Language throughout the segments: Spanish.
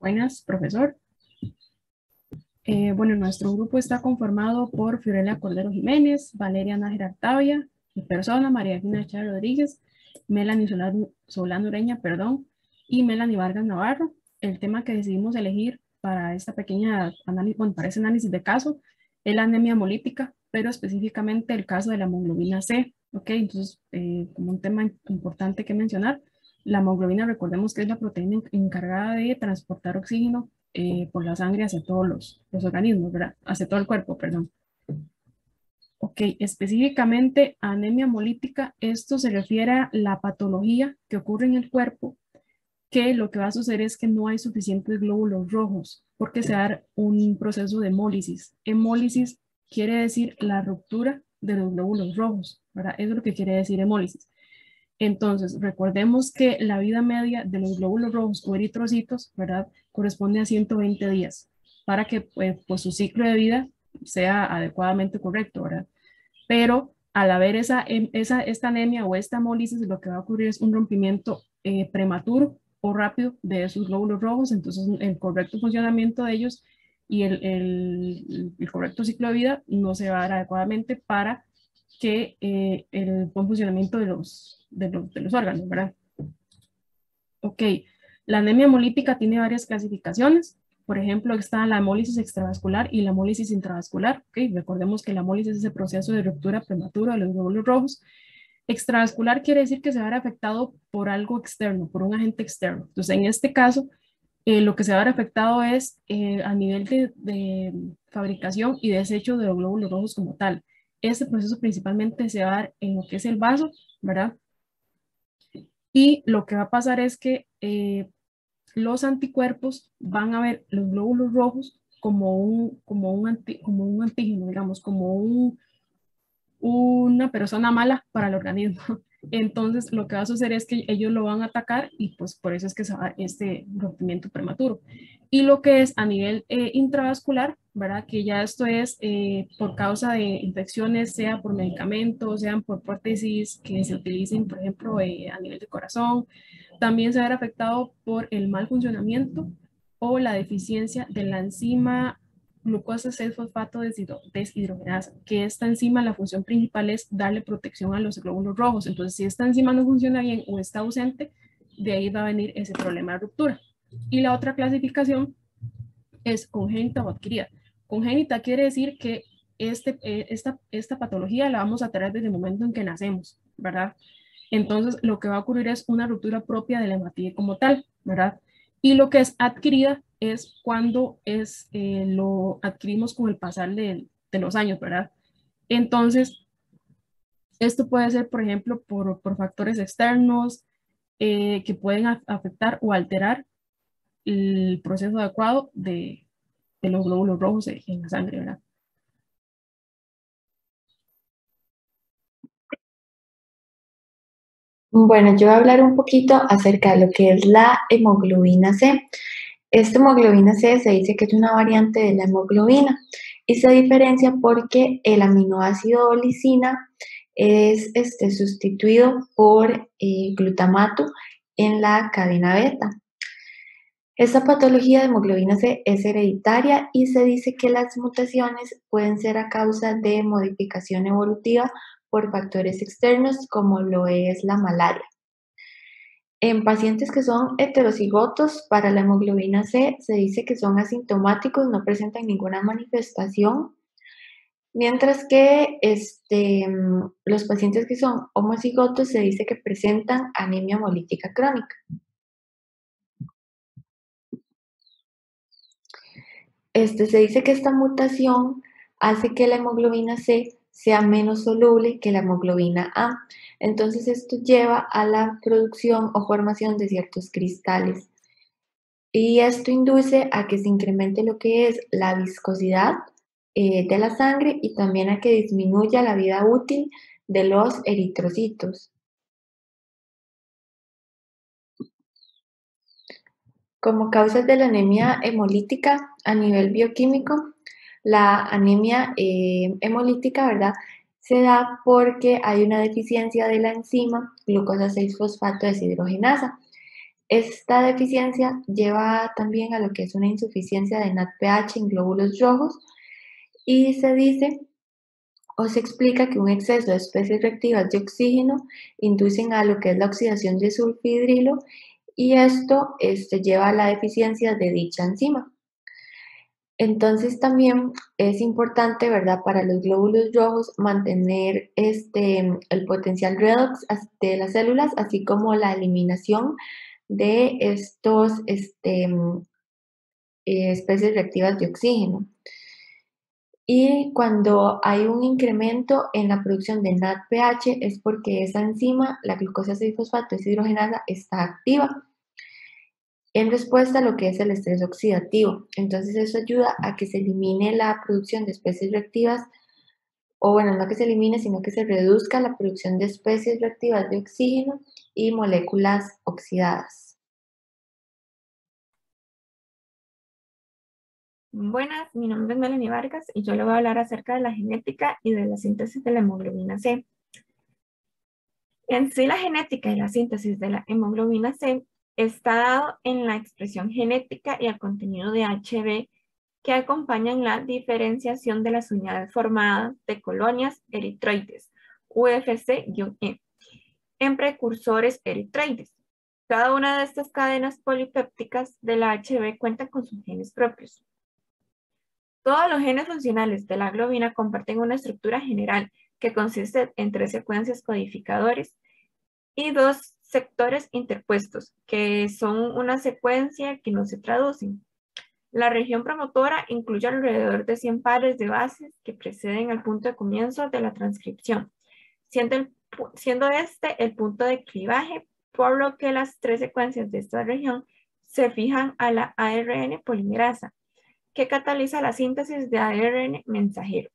Buenas, profesor. Bueno, nuestro grupo está conformado por Fiorella Cordero Jiménez, Valeria Nájera Artavia, mi persona, María Gina Chávez Rodríguez, Melanie Solano Ureña, perdón, y Melanie Vargas Navarro. El tema que decidimos elegir para esta pequeña análisis, bueno, para ese análisis de caso, es la anemia hemolítica, pero específicamente el caso de la hemoglobina C. Ok, entonces, como un tema importante que mencionar, la hemoglobina, recordemos que es la proteína encargada de transportar oxígeno por la sangre hacia todos los organismos, ¿verdad? Hacia todo el cuerpo, perdón. Ok, específicamente anemia hemolítica, esto se refiere a la patología que ocurre en el cuerpo, que lo que va a suceder es que no hay suficientes glóbulos rojos, porque se da un proceso de hemólisis. Hemólisis quiere decir la ruptura de los glóbulos rojos, ¿verdad? Eso es lo que quiere decir hemólisis. Entonces, recordemos que la vida media de los glóbulos rojos o eritrocitos, ¿verdad? Corresponde a 120 días para que pues, su ciclo de vida sea adecuadamente correcto, ¿verdad? Pero al haber esta anemia o esta hemólisis, lo que va a ocurrir es un rompimiento prematuro o rápido de esos glóbulos rojos, entonces el correcto funcionamiento de ellos y el correcto ciclo de vida no se va a dar adecuadamente para que el buen funcionamiento de los órganos, ¿verdad? Ok, la anemia hemolítica tiene varias clasificaciones. Por ejemplo, está la hemólisis extravascular y la hemólisis intravascular. Okay, recordemos que la hemólisis es el proceso de ruptura prematura de los glóbulos rojos. Extravascular quiere decir que se va a ver afectado por algo externo, por un agente externo. Entonces, en este caso, lo que se va a ver afectado es a nivel de fabricación y desecho de los glóbulos rojos como tal. Este proceso principalmente se va a dar en lo que es el vaso, ¿verdad? Y lo que va a pasar es que los anticuerpos van a ver los glóbulos rojos como un antígeno, digamos, una persona mala para el organismo. Entonces, lo que va a suceder es que ellos lo van a atacar y pues por eso es que se da este rompimiento prematuro. Y lo que es a nivel intravascular, ¿verdad? Que ya esto es por causa de infecciones, sea por medicamentos, sean por prótesis que se utilicen, por ejemplo, a nivel de corazón. También se va a ver afectado por el mal funcionamiento o la deficiencia de la enzima glucosa 6-fosfato deshidrogenasa, que esta enzima, la función principal es darle protección a los glóbulos rojos. Entonces, si esta enzima no funciona bien o está ausente, de ahí va a venir ese problema de ruptura. Y la otra clasificación es congénita o adquirida. Congénita quiere decir que esta patología la vamos a traer desde el momento en que nacemos, ¿verdad? Entonces, lo que va a ocurrir es una ruptura propia de la hematía como tal, ¿verdad? Y lo que es adquirida es cuando lo adquirimos con el pasar de los años, ¿verdad? Entonces, esto puede ser, por ejemplo, por factores externos que pueden afectar o alterar el proceso adecuado de los glóbulos rojos en la sangre, ¿verdad? Bueno, yo voy a hablar un poquito acerca de lo que es la hemoglobina C. Esta hemoglobina C se dice que es una variante de la hemoglobina y se diferencia porque el aminoácido lisina es sustituido por glutamato en la cadena beta. Esta patología de hemoglobina C es hereditaria y se dice que las mutaciones pueden ser a causa de modificación evolutiva por factores externos como lo es la malaria. En pacientes que son heterocigotos para la hemoglobina C se dice que son asintomáticos, no presentan ninguna manifestación, mientras que los pacientes que son homocigotos se dice que presentan anemia hemolítica crónica. Se dice que esta mutación hace que la hemoglobina C sea menos soluble que la hemoglobina A. Entonces esto lleva a la producción o formación de ciertos cristales. Y esto induce a que se incremente lo que es la viscosidad de la sangre y también a que disminuya la vida útil de los eritrocitos. Como causas de la anemia hemolítica a nivel bioquímico, la anemia hemolítica, ¿verdad? Se da porque hay una deficiencia de la enzima glucosa 6-fosfato deshidrogenasa. Esta deficiencia lleva también a lo que es una insuficiencia de NADPH en glóbulos rojos y se dice o se explica que un exceso de especies reactivas de oxígeno inducen a lo que es la oxidación de sulfhidrilo y esto lleva a la deficiencia de dicha enzima. Entonces también es importante, ¿verdad?, para los glóbulos rojos mantener el potencial redox de las células, así como la eliminación de estos especies reactivas de oxígeno. Y cuando hay un incremento en la producción de NADPH es porque esa enzima, la glucosa 6-fosfato deshidrogenasa, está activa en respuesta a lo que es el estrés oxidativo. Entonces eso ayuda a que se elimine la producción de especies reactivas, o bueno, no que se elimine, sino que se reduzca la producción de especies reactivas de oxígeno y moléculas oxidadas. Buenas, mi nombre es Melanie Vargas y yo le voy a hablar acerca de la genética y de la síntesis de la hemoglobina C. En sí, la genética y la síntesis de la hemoglobina C está dado en la expresión genética y el contenido de HB que acompañan la diferenciación de las unidades formadas de colonias eritroides, UFC-E, en precursores eritroides. Cada una de estas cadenas polipépticas de la HB cuenta con sus genes propios. Todos los genes funcionales de la globina comparten una estructura general que consiste en 3 secuencias codificadores y 2 sectores interpuestos, que son una secuencia que no se traducen. La región promotora incluye alrededor de 100 pares de bases que preceden al punto de comienzo de la transcripción, siendo este el punto de clivaje, por lo que las 3 secuencias de esta región se fijan a la ARN polimerasa, que cataliza la síntesis de ARN mensajero.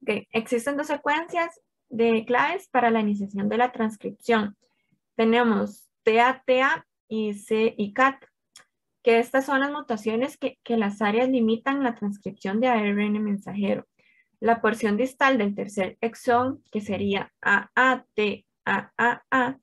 Okay. Existen 2 secuencias de claves para la iniciación de la transcripción. Tenemos TATA y C y CAT, que estas son las mutaciones que las áreas limitan la transcripción de ARN mensajero. La porción distal del tercer exón, que sería AATAAA,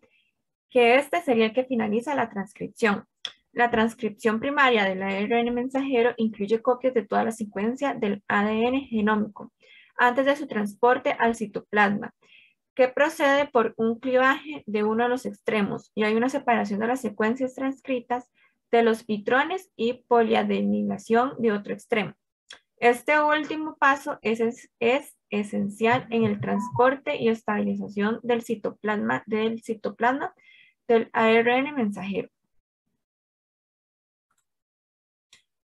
que este sería el que finaliza la transcripción. La transcripción primaria del ARN mensajero incluye copias de toda la secuencia del ADN genómico antes de su transporte al citoplasma, que procede por un clivaje de uno de los extremos y hay una separación de las secuencias transcritas de los intrones y poliadenilación de otro extremo. Este último paso es esencial en el transporte y estabilización del citoplasma del ARN mensajero.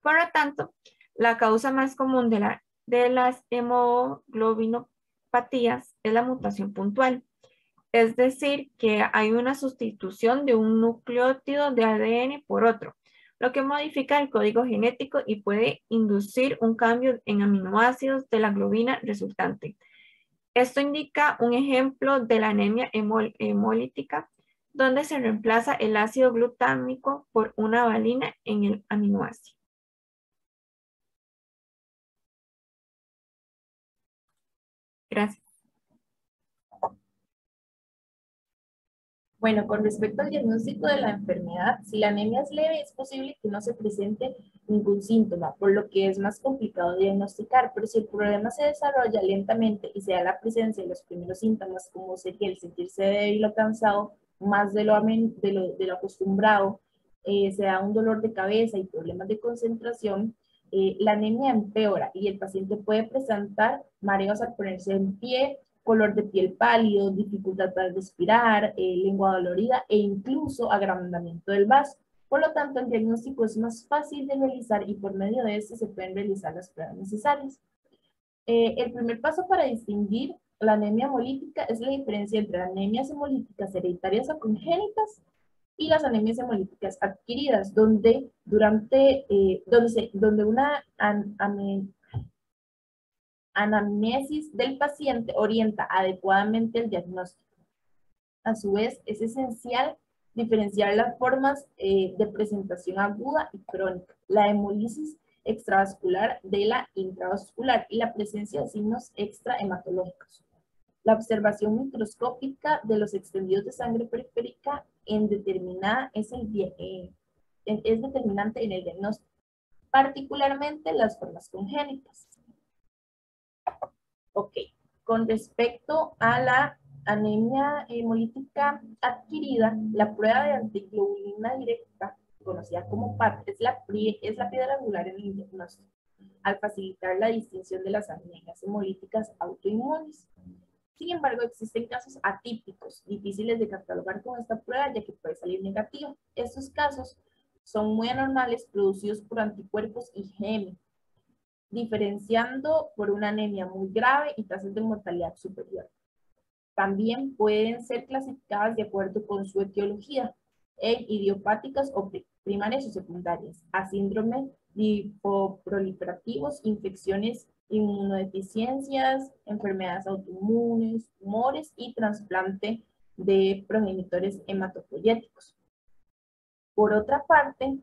Por lo tanto, la causa más común de las hemoglobinopatías es la mutación puntual. Es decir, que hay una sustitución de un nucleótido de ADN por otro, lo que modifica el código genético y puede inducir un cambio en aminoácidos de la globina resultante. Esto indica un ejemplo de la anemia hemolítica, donde se reemplaza el ácido glutámico por una valina en el aminoácido. Gracias. Bueno, con respecto al diagnóstico de la enfermedad, si la anemia es leve, es posible que no se presente ningún síntoma, por lo que es más complicado diagnosticar, pero si el problema se desarrolla lentamente y se da la presencia de los primeros síntomas, como sería el sentirse débil o cansado, más de lo acostumbrado, se da un dolor de cabeza y problemas de concentración, la anemia empeora y el paciente puede presentar mareos al ponerse en pie, color de piel pálido, dificultad para respirar, lengua dolorida e incluso agrandamiento del vaso. Por lo tanto, el diagnóstico es más fácil de realizar y por medio de este se pueden realizar las pruebas necesarias. El primer paso para distinguir la anemia hemolítica es la diferencia entre anemias hemolíticas hereditarias o congénitas y las anemias hemolíticas adquiridas, donde una anamnesis del paciente orienta adecuadamente el diagnóstico. A su vez, es esencial Diferenciar las formas de presentación aguda y crónica, la hemólisis extravascular de la intravascular y la presencia de signos extrahematológicos. La observación microscópica de los extendidos de sangre periférica es determinante en el diagnóstico, particularmente las formas congénitas. Ok, con respecto a la anemia hemolítica adquirida, la prueba de antiglobulina directa, conocida como PAT, es la piedra angular en el diagnóstico, al facilitar la distinción de las anemias hemolíticas autoinmunes. Sin embargo, existen casos atípicos, difíciles de catalogar con esta prueba, ya que puede salir negativa. Estos casos son muy anormales, producidos por anticuerpos IgM, diferenciando por una anemia muy grave y tasas de mortalidad superior. También pueden ser clasificadas de acuerdo con su etiología, en idiopáticas o primarias o secundarias, a síndrome lipoproliferativos, infecciones, inmunodeficiencias, enfermedades autoinmunes, tumores y trasplante de progenitores hematopoyéticos. Por otra parte,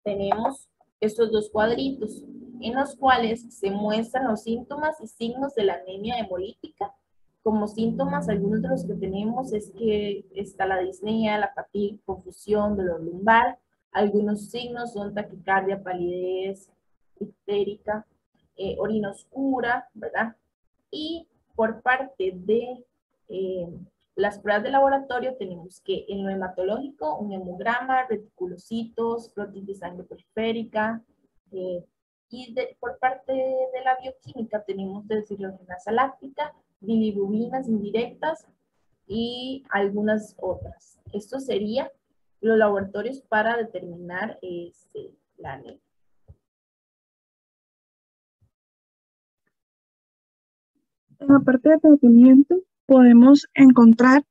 tenemos estos dos cuadritos en los cuales se muestran los síntomas y signos de la anemia hemolítica. Como síntomas, algunos de los que tenemos es que está la disnea, la fatiga, confusión, dolor lumbar. Algunos signos son taquicardia, palidez, ictérica, orina oscura, ¿verdad? Y por parte de las pruebas de laboratorio tenemos que en lo hematológico, un hemograma, reticulocitos, flotis de sangre periférica, y por parte de la bioquímica tenemos deshidrogenasa láctica, bilirubinas indirectas y algunas otras. Esto sería los laboratorios para determinar la anemia. En la parte de tratamiento podemos encontrar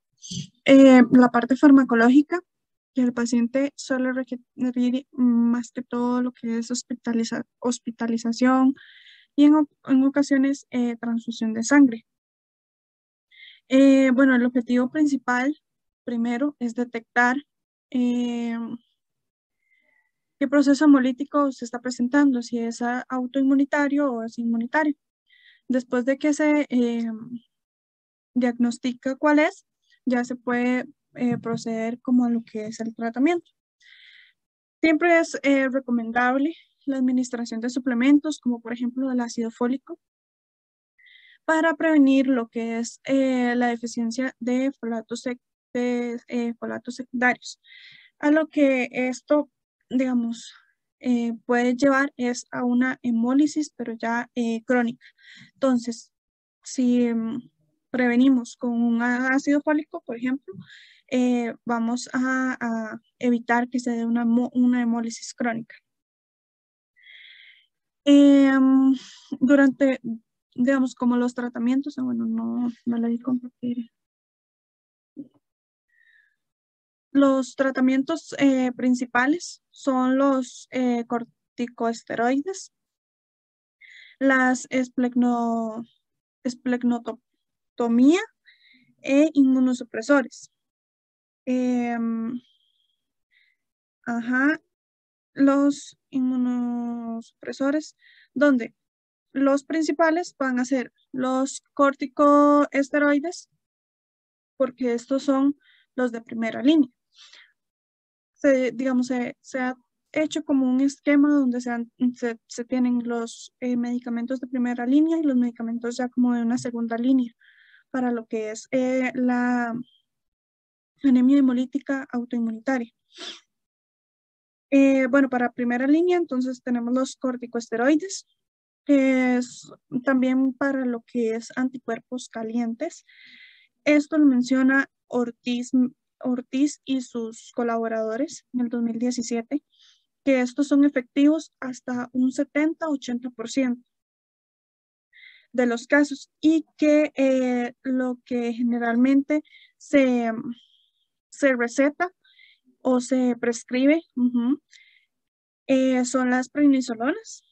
la parte farmacológica, que el paciente suele requerir más que todo lo que es hospitalización y en ocasiones transfusión de sangre. Bueno, el objetivo principal primero es detectar qué proceso hemolítico se está presentando, si es autoinmunitario o es inmunitario. Después de que se diagnostica cuál es, ya se puede proceder como a lo que es el tratamiento. Siempre es recomendable la administración de suplementos, como por ejemplo el ácido fólico, para prevenir lo que es la deficiencia de folatos secundarios. A lo que esto, digamos, puede llevar es a una hemólisis, pero ya crónica. Entonces, si prevenimos con un ácido fólico, por ejemplo, vamos a evitar que se dé una hemólisis crónica. Durante, digamos, como los tratamientos, bueno, no le di compartir. Los tratamientos principales son los corticosteroides, las esplenectomía e inmunosupresores. Los inmunosupresores, donde los principales van a ser los corticosteroides, porque estos son los de primera línea. Se ha hecho como un esquema donde se tienen los medicamentos de primera línea y los medicamentos ya como de una segunda línea para lo que es la anemia hemolítica autoinmunitaria. Bueno, para primera línea, entonces tenemos los corticosteroides, que es también para lo que es anticuerpos calientes. Esto lo menciona Ortiz y sus colaboradores en el 2017, que estos son efectivos hasta un 70-80% de los casos y que lo que generalmente se receta o se prescribe son las prednisolonas,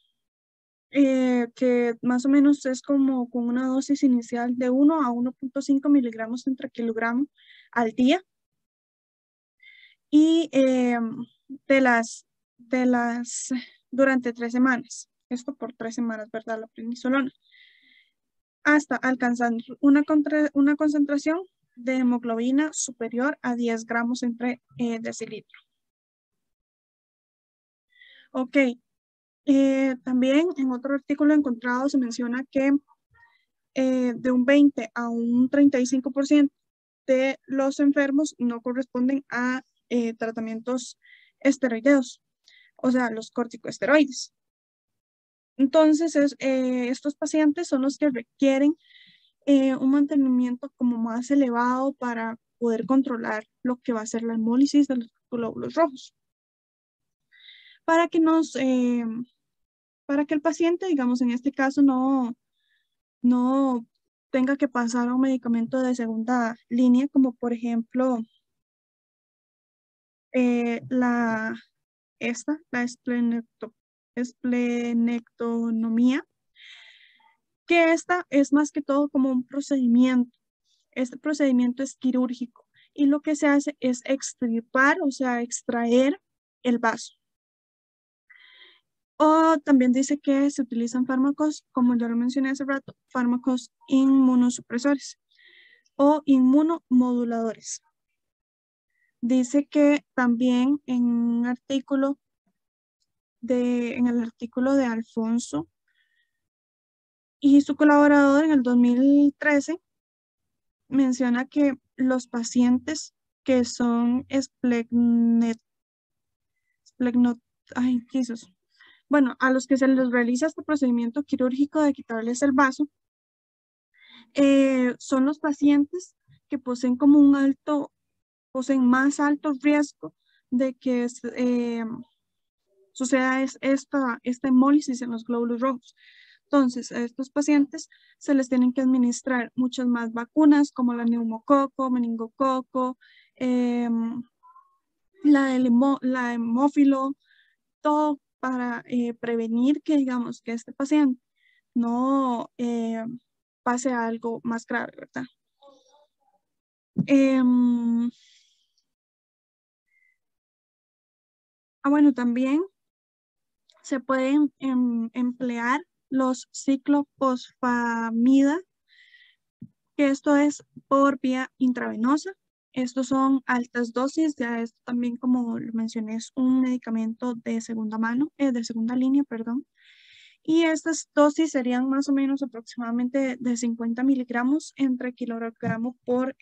que más o menos es como con una dosis inicial de 1 a 1.5 miligramos entre kilogramo al día. Y durante 3 semanas. Esto por 3 semanas, ¿verdad? La prednisolona. Hasta alcanzar una concentración de hemoglobina superior a 10 gramos entre decilitro. Ok. También en otro artículo encontrado se menciona que de un 20 a un 35% de los enfermos no corresponden a tratamientos esteroideos, o sea, los corticosteroides. Entonces, estos pacientes son los que requieren un mantenimiento como más elevado para poder controlar lo que va a ser la hemólisis de los glóbulos rojos. Para que el paciente, digamos, en este caso no tenga que pasar a un medicamento de segunda línea, como por ejemplo la esplenectomía, que esta es más que todo como un procedimiento. Este procedimiento es quirúrgico y lo que se hace es extirpar, o sea, extraer el vaso. O también dice que se utilizan fármacos, como ya lo mencioné hace rato, fármacos inmunosupresores o inmunomoduladores. Dice que también en el artículo de Alfonso y su colaborador en el 2013 menciona que los pacientes que son bueno, a los que se les realiza este procedimiento quirúrgico de quitarles el vaso, son los pacientes que poseen más alto riesgo de que suceda esta hemólisis en los glóbulos rojos. Entonces, a estos pacientes se les tienen que administrar muchas más vacunas, como la neumococo, meningococo, la hemófilo, todo para prevenir que, digamos, que este paciente no pase a algo más grave, ¿verdad? Bueno, también se pueden emplear los ciclofosfamida, que esto es por vía intravenosa. Estos son altas dosis, ya esto también, como lo mencioné, es un medicamento de segunda línea, perdón. Y estas dosis serían más o menos aproximadamente de 50 miligramos entre kilogramo por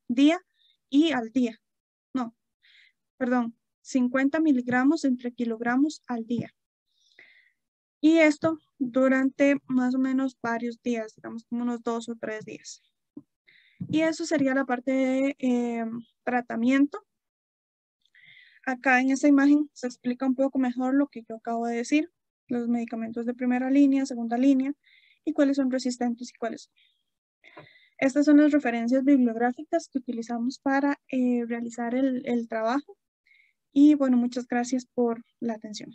día y al día. No, perdón, 50 miligramos entre kilogramos al día. Y esto durante más o menos varios días, digamos como unos 2 o 3 días. Y eso sería la parte de tratamiento. Acá en esta imagen se explica un poco mejor lo que yo acabo de decir, los medicamentos de primera línea, segunda línea, y cuáles son resistentes y cuáles son. Estas son las referencias bibliográficas que utilizamos para realizar el trabajo. Y bueno, muchas gracias por la atención.